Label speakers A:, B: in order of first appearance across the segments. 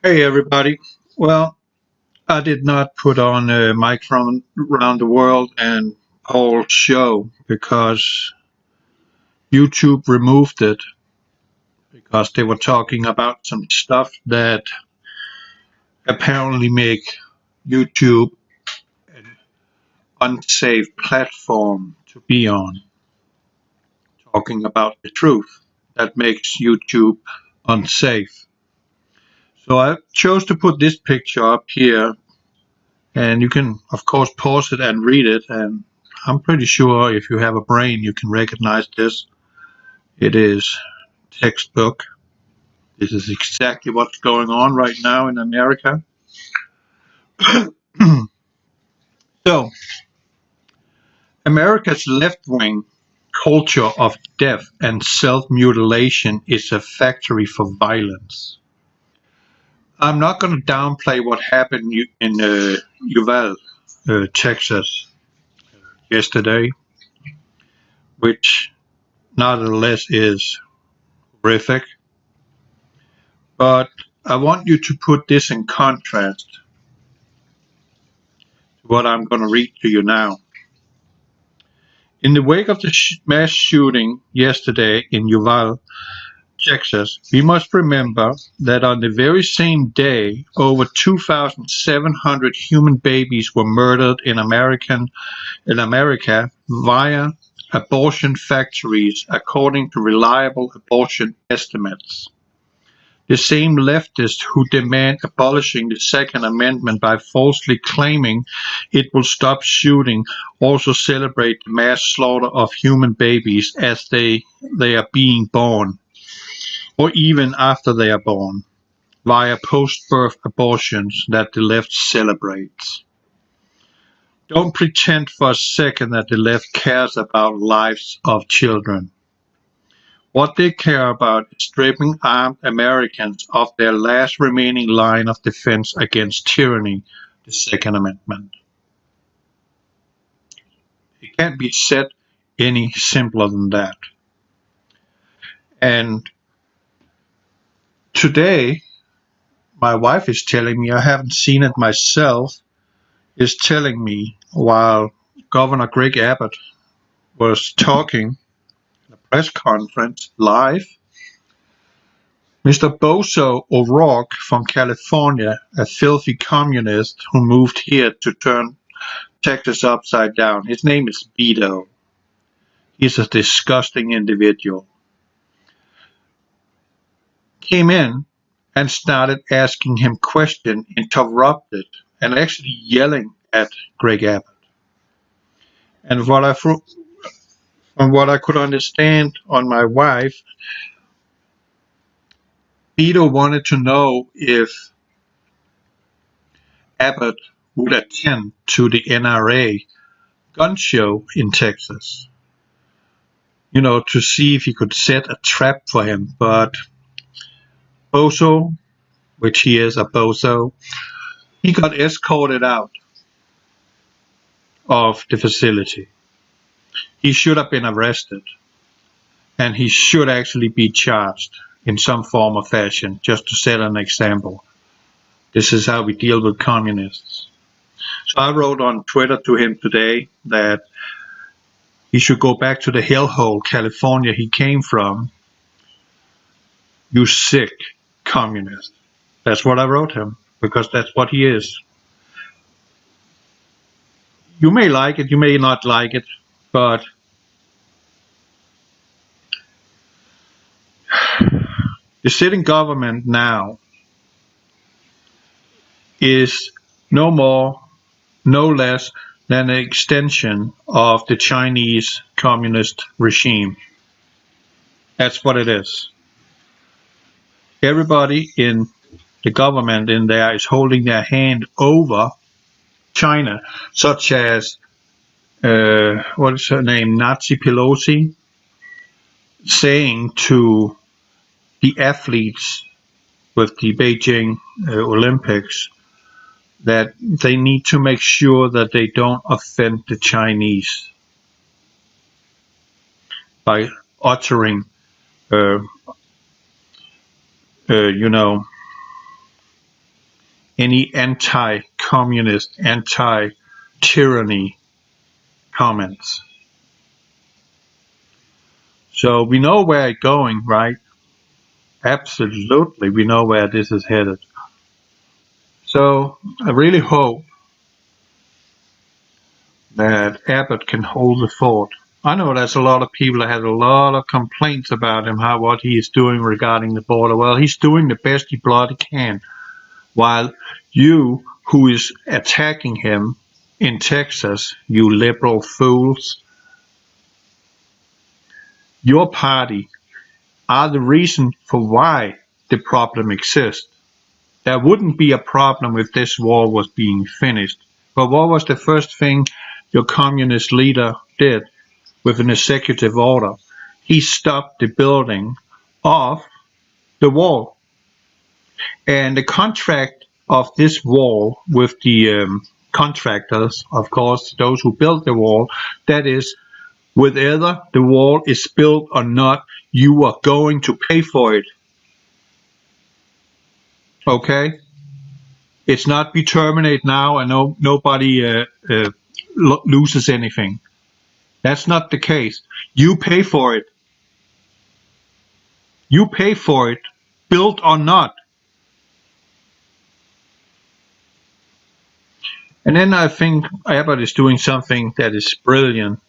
A: Hey everybody. Well, I did not put on a mic from around the world and whole show because YouTube removed it because they were talking about some stuff that apparently make YouTube an unsafe platform to be on. Talking about the truth that makes YouTube unsafe. So I chose to put this picture up here. And you can, of course, pause it and read it. And I'm pretty sure if you have a brain, you can recognize this. It is textbook. This is exactly what's going on right now in America. So, America's left wing culture of death and self mutilation is a factory for violence. I'm not going to downplay what happened in Uvalde, Texas, yesterday, which nonetheless is horrific. But I want you to put this in contrast to what I'm going to read to you now. In the wake of the mass shooting yesterday in Uvalde, Texas, we must remember that on the very same day, over 2,700 human babies were murdered in America via abortion factories, according to reliable abortion estimates. The same leftists who demand abolishing the Second Amendment by falsely claiming it will stop shooting also celebrate the mass slaughter of human babies as they are being born, or even after they are born, via post-birth abortions that the left celebrates. Don't pretend for a second that the left cares about lives of children. What they care about is stripping armed Americans of their last remaining line of defense against tyranny, the Second Amendment. It can't be said any simpler than that. And today, my wife is telling me, I haven't seen it myself, is telling me while Governor Greg Abbott was talking at a press conference live, Mr. Bozo O'Rourke from California, a filthy communist who moved here to turn Texas upside down. His name is Beto. He's a disgusting individual. Came in and started asking him questions, interrupted, and actually yelling at Greg Abbott. And from what I could understand on my wife, Beto wanted to know if Abbott would attend to the NRA gun show in Texas, to see if he could set a trap for him. But Bozo, which he is a bozo, he got escorted out of the facility. He should have been arrested, and he should actually be charged in some form or fashion, just to set an example. This is how we deal with communists. So I wrote on Twitter to him today that he should go back to the hellhole, California, he came from. You sick communist. That's what I wrote him, because that's what he is. You may like it, you may not like it, but the sitting government now is no more, no less than an extension of the Chinese communist regime. That's what it is. Everybody in the government in there is holding their hand over China, such as, what is her name, Nancy Pelosi, saying to the athletes with the Beijing Olympics that they need to make sure that they don't offend the Chinese by uttering, uh, any anti-communist, anti-tyranny comments. So we know where it's going, right? Absolutely, we know where this is headed. So I really hope that Abbott can hold the fort. I know there's a lot of people that had a lot of complaints about him, what he is doing regarding the border. Well, he's doing the best he bloody can. While you, who is attacking him in Texas, you liberal fools, your party are the reason for why the problem exists. There wouldn't be a problem if this war was being finished. But what was the first thing your communist leader did with an executive order? He stopped the building of the wall. And the contract of this wall with the contractors, of course, those who built the wall, that is, whether the wall is built or not, you are going to pay for it. Okay? It's not be terminated now and nobody loses anything. That's not the case. You pay for it. You pay for it, built or not. And then I think Abbott is doing something that is brilliant,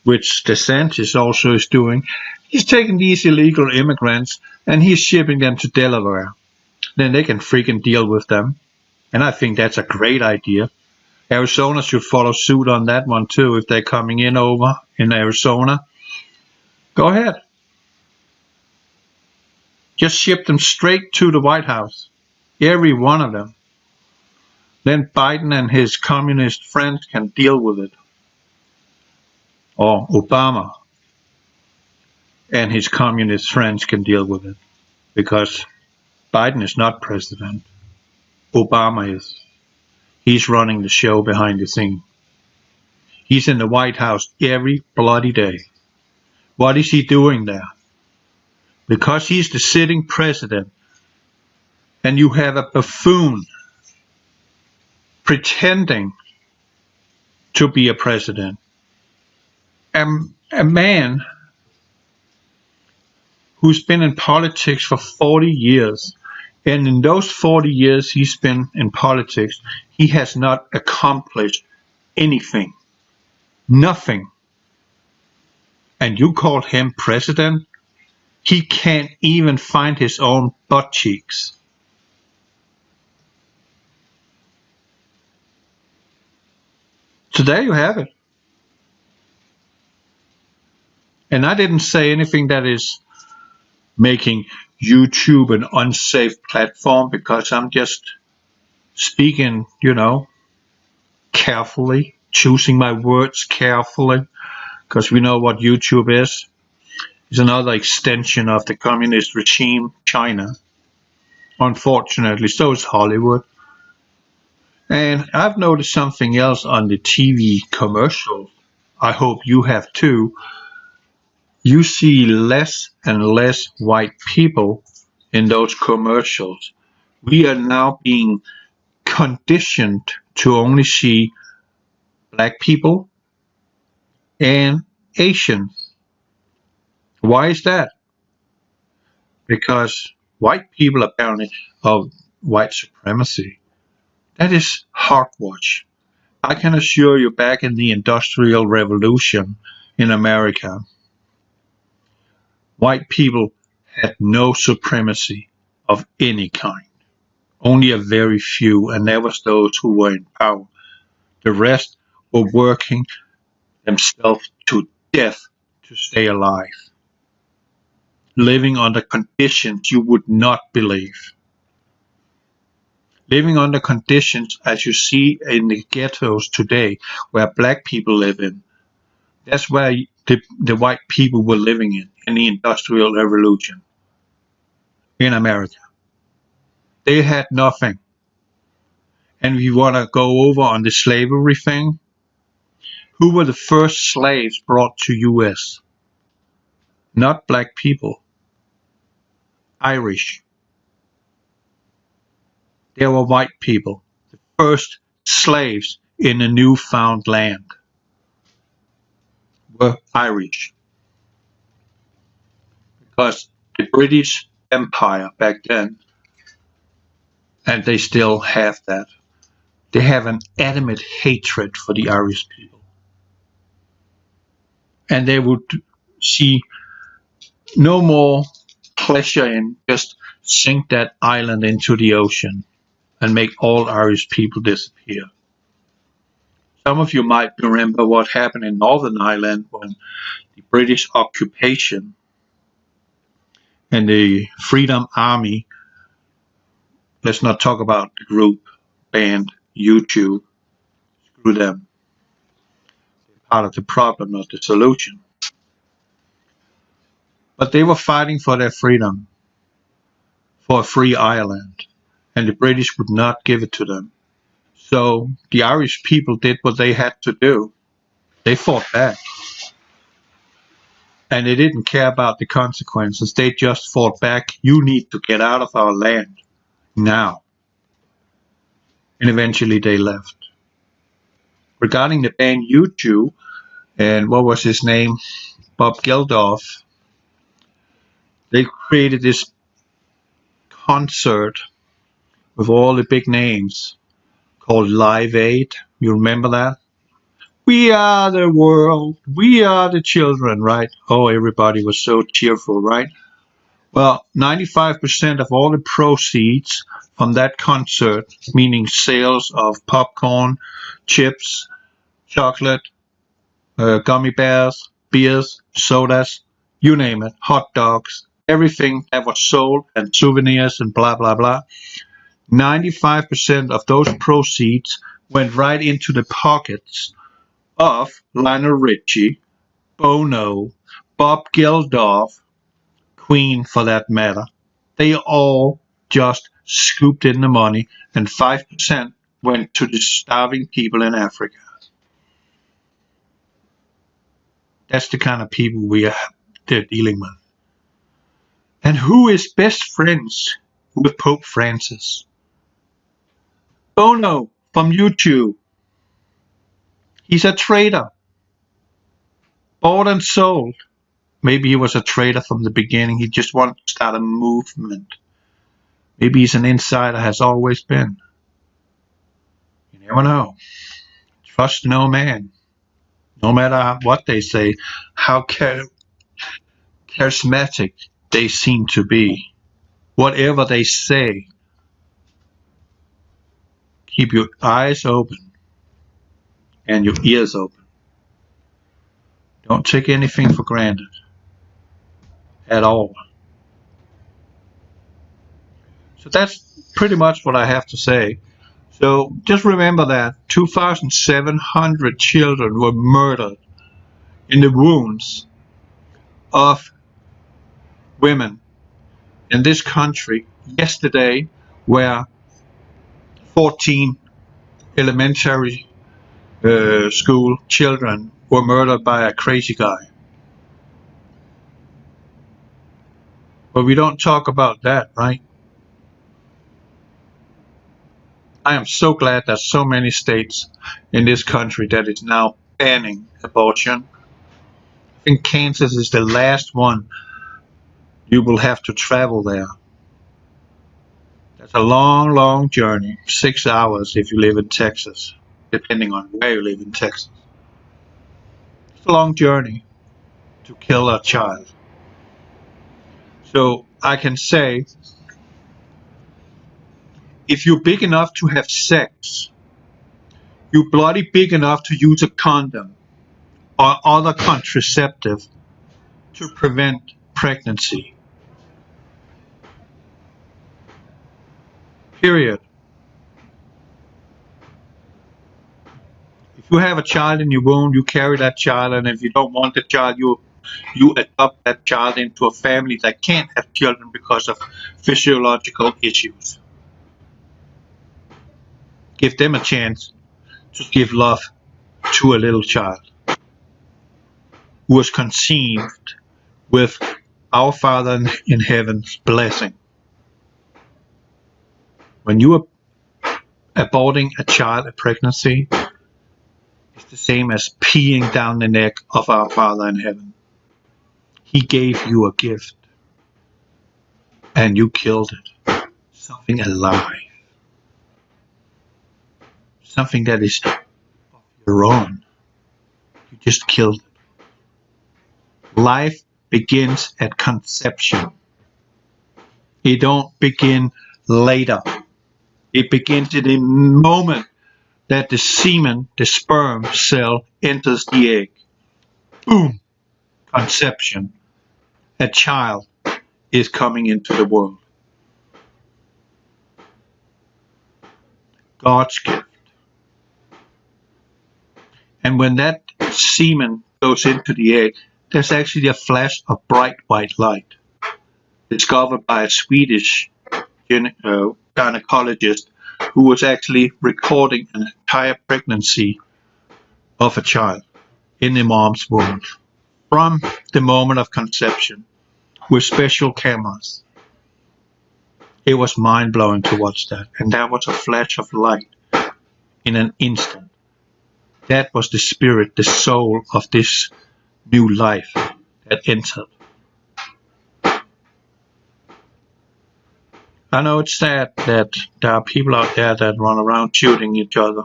A: which DeSantis also is doing. He's taking these illegal immigrants and he's shipping them to Delaware. Then they can freaking deal with them. And I think that's a great idea. Arizona should follow suit on that one too. If they're coming in over in Arizona, go ahead. Just ship them straight to the White House. Every one of them. Then Biden and his communist friends can deal with it. Or Obama and his communist friends can deal with it. Because Biden is not president. Obama is. He's running the show behind the scene. He's in the White House every bloody day. What is he doing there? Because he's the sitting president. And you have a buffoon pretending to be a president. A man who's been in politics for 40 years. And in those 40 years he's been in politics, he has not accomplished anything. Nothing. And you call him president? He can't even find his own butt cheeks. So there you have it. And I didn't say anything that is making YouTube an unsafe platform, because I'm just speaking, carefully, choosing my words carefully, because we know what YouTube is. It's another extension of the communist regime, China. Unfortunately, so is Hollywood. And I've noticed something else on the TV commercials. I hope you have too. You see less and less white people in those commercials. We are now being conditioned to only see black people and Asians. Why is that? Because white people apparently of white supremacy. That is hogwash. I can assure you, back in the Industrial Revolution in America, white people had no supremacy of any kind. Only a very few, and that was those who were in power. The rest were working themselves to death to stay alive, living under conditions you would not believe. Living under conditions as you see in the ghettos today, where black people live in. That's where the white people were living in the Industrial Revolution in America. They had nothing. And we want to go over on the slavery thing. Who were the first slaves brought to US? Not black people. Irish. They were white people, the first slaves in a newfound land were Irish, because the British Empire back then, and they still have that, they have an adamant hatred for the Irish people. And they would see no more pleasure in just sink that island into the ocean and make all Irish people disappear. Some of you might remember what happened in Northern Ireland when the British occupation and the Freedom Army, let's not talk about the group, band, U2, screw them. They're part of the problem, not the solution. But they were fighting for their freedom, for a free Ireland, and the British would not give it to them. So the Irish people did what they had to do. They fought back. And they didn't care about the consequences. They just fought back. You need to get out of our land now. And eventually they left. Regarding the band U2, and what was his name? Bob Geldof, they created this concert with all the big names called Live Aid. You remember that? We are the world. We are the children, right? Oh, everybody was so cheerful, right? Well, 95% of all the proceeds from that concert, meaning sales of popcorn, chips, chocolate, gummy bears, beers, sodas, you name it, hot dogs, everything that was sold and souvenirs and blah, blah, blah. 95% of those proceeds went right into the pockets of Lionel Richie, Bono, Bob Geldof, Queen for that matter. They all just scooped in the money, and 5% went to the starving people in Africa. That's the kind of people they're dealing with. And who is best friends with Pope Francis? Bono from U2. He's a traitor. Bought and sold. Maybe he was a traitor from the beginning. He just wanted to start a movement. Maybe he's an insider, has always been. You never know. Trust no man. No matter what they say, how charismatic they seem to be. Whatever they say, keep your eyes open and your ears open. Don't take anything for granted at all. So that's pretty much what I have to say. So just remember that 2,700 children were murdered in the wombs of women in this country yesterday, where 14 elementary school children were murdered by a crazy guy. But we don't talk about that, right? I am so glad that so many states in this country that is now banning abortion. I think Kansas is the last one. You will have to travel there. That's a long, long journey. 6 hours if you live in Texas, depending on where you live in Texas. It's a long journey to kill a child. So I can say, if you're big enough to have sex, you're bloody big enough to use a condom or other contraceptive to prevent pregnancy. Period. If you have a child in your womb, you carry that child, and if you don't want the child, you adopt that child into a family that can't have children because of physiological issues. Give them a chance to give love to a little child who was conceived with our Father in heaven's blessing. When you aborting a child, a pregnancy, is the same as peeing down the neck of our Father in heaven. He gave you a gift, and you killed it. Something alive. Something that is of your own. You just killed it. Life begins at conception. It don't begin later. It begins at the moment that the semen, the sperm cell, enters the egg. Boom! Conception. A child is coming into the world. God's gift. And when that semen goes into the egg, there's actually a flash of bright white light, discovered by a Swedish gynecologist who was actually recording an entire pregnancy of a child in the mom's womb from the moment of conception with special cameras. It was mind-blowing to watch that, and that was a flash of light in an instant. That was the spirit, the soul of this new life that entered. I know it's sad that there are people out there that run around shooting each other.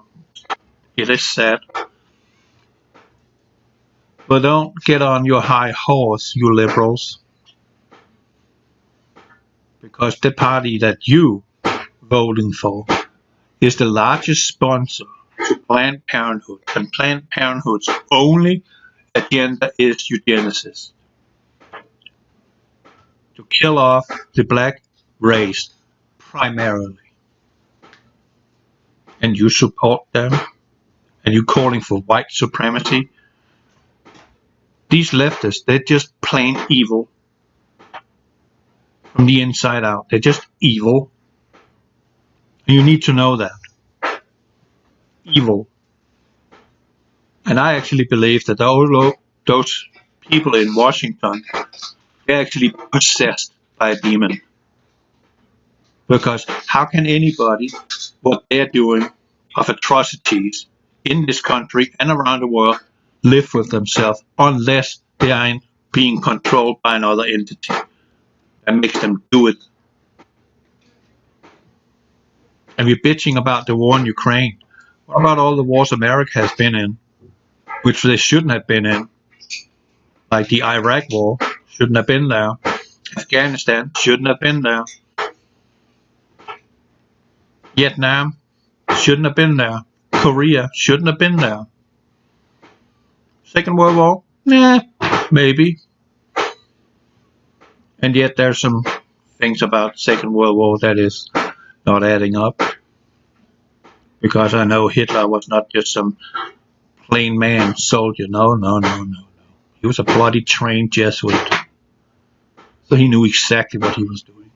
A: It is sad. But don't get on your high horse, you liberals. Because the party that you voting for is the largest sponsor to Planned Parenthood. And Planned Parenthood's only agenda is eugenicist. To kill off the black race primarily. And you support them? And you calling for white supremacy? These leftists, they're just plain evil. From the inside out. They're just evil. And you need to know that. Evil. And I actually believe that those people in Washington, they're actually possessed by a demon. Because how can anybody, what they're doing of atrocities in this country and around the world, live with themselves unless they are being controlled by another entity that makes them do it? And we're bitching about the war in Ukraine. What about all the wars America has been in, which they shouldn't have been in? Like the Iraq war, shouldn't have been there. Afghanistan, shouldn't have been there. Vietnam, shouldn't have been there. Korea, shouldn't have been there. Second World War? Nah, maybe. And yet there's some things about Second World War that is not adding up. Because I know Hitler was not just some plain man soldier. No. He was a bloody trained Jesuit. So he knew exactly what he was doing.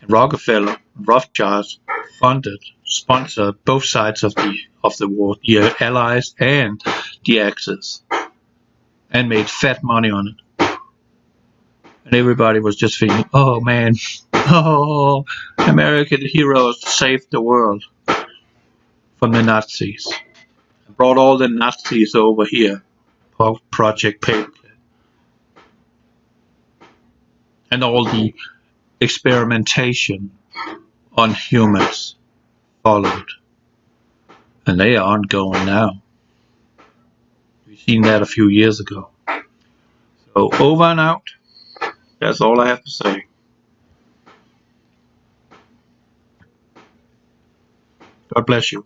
A: And Rockefeller, Rothschilds funded, sponsored both sides of the war, the Allies and the Axis, and made fat money on it. And everybody was just thinking, oh man, oh, American heroes saved the world from the Nazis. And brought all the Nazis over here for Project Paperclip. And all the experimentation on humans followed. And they are ongoing now. We've seen that a few years ago. So over and out. That's all I have to say. God bless you.